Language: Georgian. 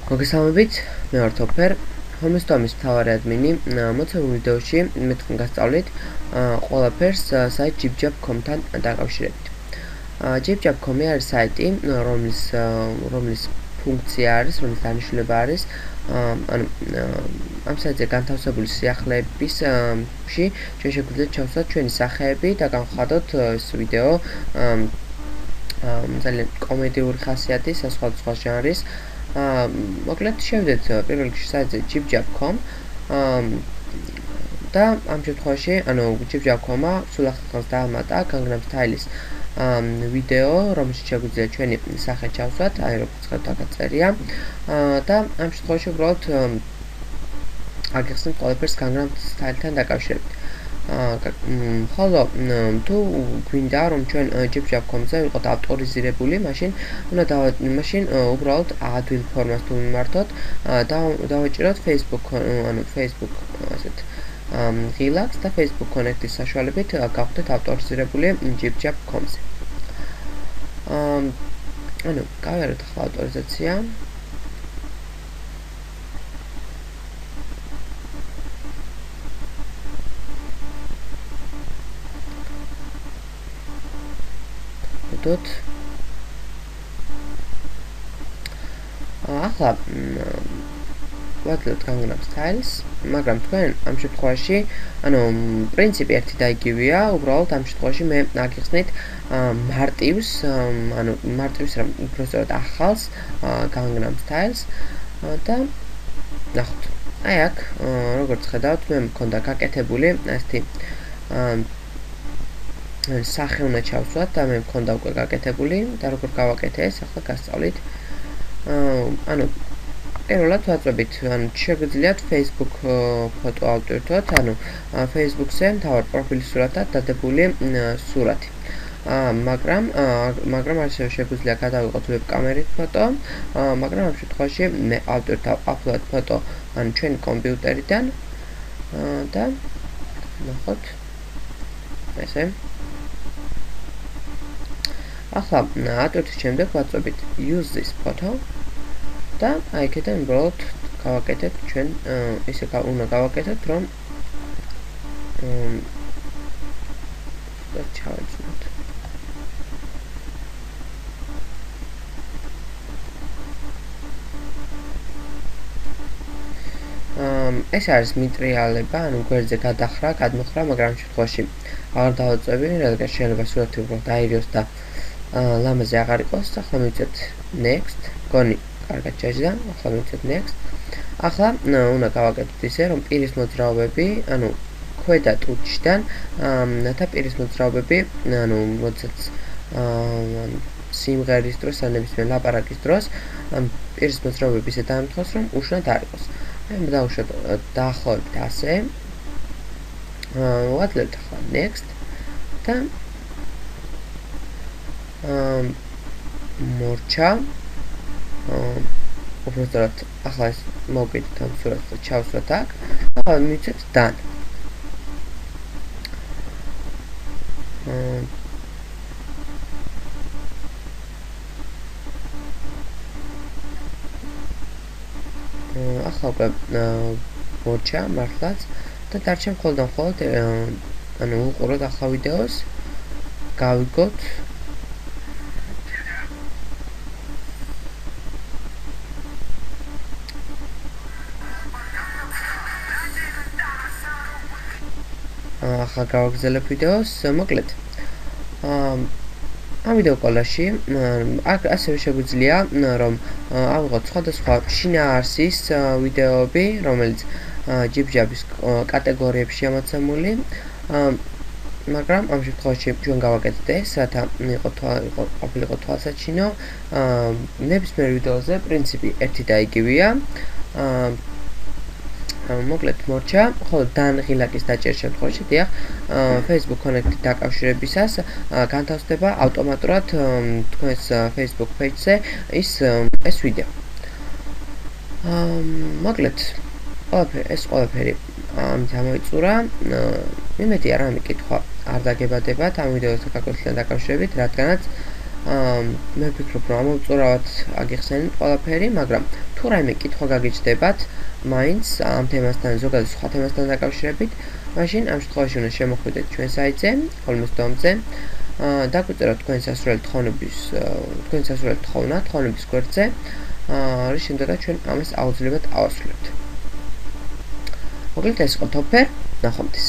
მოგესალმებით, მე ვარ თოფერ, ჰომესტომის მთავარი ადმინი. მოცემულ ვიდეოში მე თქვენ გასწავლით ყველაფერს საიტ jibjab.com-თან დაკავშირებით. jibjab.com არის საიტი, რომლის ფუნქცია არის, რომლის დანიშნულება არის, ამ საიტზე განთავსებული სიახლეებისში ჩვენ შეგვიძლია ჩავსვათ ჩვენი სახეები და განვხადოთ ეს ვიდეო ძალიან კომედიური ხასიათის, სხვადასხვა ჟანრის. მოკლედ შევიდეთ პირველ რიგში საიტზე jibjab.com და ამ შემთხვევაში, jibjab.com-მა სულ ახალს დაამატა Gangnam Style-ის ვიდეო, რომელშიც შეგვიძლია ჩვენი სახე ჩავსვათ, როგორც ხედავთ აქ წერია და ამ შემთხვევაში უბრალოდ აგიხსნით ყველაფერს Gangnam Style-თან დაკავშირებით. ხოლო თუ გვინდა რომ ჩვენ jibjab.com-ზე ვიყოთ ავტორიზირებული, მაშინ უბრალოდ admin ფორმას თუ მიმართოთ, დავაჭიროთ Facebook ასეთ ღილაკს და Facebook Connect-ის საშუალებით გავხდეთ ავტორიზირებული jibjab.com-ზე. გავიარეთ ახლა ავტორიზაცია. ახლა ვაკლებთ Gangnam Style-ს, მაგრამ თქვენ ამ შემთხვევაში, პრინციპი ერთი და იგივეა, უბრალოდ ამ შემთხვევაში მე აგიხსნით მარტივს, რა უბრალოდ ახალს Gangnam Style-ს და ნახოთ. აი აქ, როგორც ხედავთ, მე მქონდა გაკეთებული ესეთი სახე უნდა ჩავსვათ და მე მქონდა უკვე გაკეთებული და როგორ გავაკეთე ეს, ახლა გასწავლით. პირველად ვაწვევით, შეგვიძლიათ Facebook ფოტო ავტვირთოთ, Facebook-ზე მთავარ პროფილის სურათად დადებული სურათი. მაგრამ ასევე შეგვიძლია გადავიღოთ ვებკამერით ფოტო, მაგრამ ამ შემთხვევაში მე ავტვირთავ upload ფოტო ჩვენი კომპიუტერიდან და ნახოთ ესე. ახლა ატვირთვის შემდეგ ვაწვევით use this photo და აიქიდან უბრალოდ გავაკეთეთ ჩვენ ისე უნდა გავაკეთოთ რომ ჩავაჯნოთ. ეს არის მიტრიალება, გვერდზე გადახრა, გადმოხრა, მაგრამ ამ შემთხვევაში აღარ დავაწვევი, რადგან შეიძლება სურათი უბრალოდ დაირიოს და ლამაზი აღარ იყოს. ახლა მივცეთ next, გონი კარგად ჩაჯდა, ახლა მივცეთ next. ახლა უნდა გავაკეთოთ ისე, რომ პირის მოძრაობები, ქვედა ტუჩიდან და პირის მოძრაობები, როდესაც სიმღერის დროს, ნებისმიერ ლაპარაკის დროს, პირის მოძრაობები ისე დაემთხოს, რომ უშნად არ იყოს. მე დავუშვათ დაახლოებით ასე. ვაკლებთ ახლა next და მორჩა უბრალოდ ახლა ეს მოვკიდეთ ამ სურათს და ჩავსვათ აქ. ახლა მივცეთ done. ახლა უკვე მორჩა მართლაც და დარჩა მხოლოდ უყუროთ ახლა ვიდეოს, გავიგოთ. ახლა გავაგრძელებ ვიდეოს, მოკლედ. ამ ვიდეო კოლაში აქ ასევე შეგვიძლია რომ ავიღოთ სხვადასხვა შინაარსის ვიდეოები, რომელიც jibjab-ის კატეგორიებში ამოცემული, მაგრამ ამ შემთხვევაში ჩვენ გავაკეთეთ ეს, რათა ყოფილიყო თვალსაჩინო. ნებისმიერ ვიდეოზე პრინციპი ერთი და იგივეა. მოკლედ მორჩა, ხოლო done ღილაკის დაჭერის შემთხვევაში დიახ, Facebook Connect-ით დაკავშირებისას განთავსდება ავტომატურად თქვენს Facebook page-ზე ეს ვიდეო. მოკლედ ეს ყველაფერი ამით ამოიწურა. იმედია რა მიკითხვა არ დაგებადებათ ამ ვიდეოსთან დაკავშირებით, რადგანაც მე ვფიქრობ, რომ ამოვწურავად აგიხსენეთ ყველაფერი, მაგრამ თუ რაიმე კითხვა გაგიჩნდებათ, მაინც ამ თემასთან, ზოგადად სხვა თემასთან დაკავშირებით, მაშინ ამ შემთხვევაში უნდა შემოხვიდეთ ჩვენ საიტზე, ხოლმე დომზე, დაგვიწეროთ თქვენი სასურველი თხოვნა, თხოვნების გვერდზე, რის შემდეგაც ჩვენ ამას აუცილებლად ავასრულებთ. მოკლედ ეს იყო Top Pair, ნახვამდის.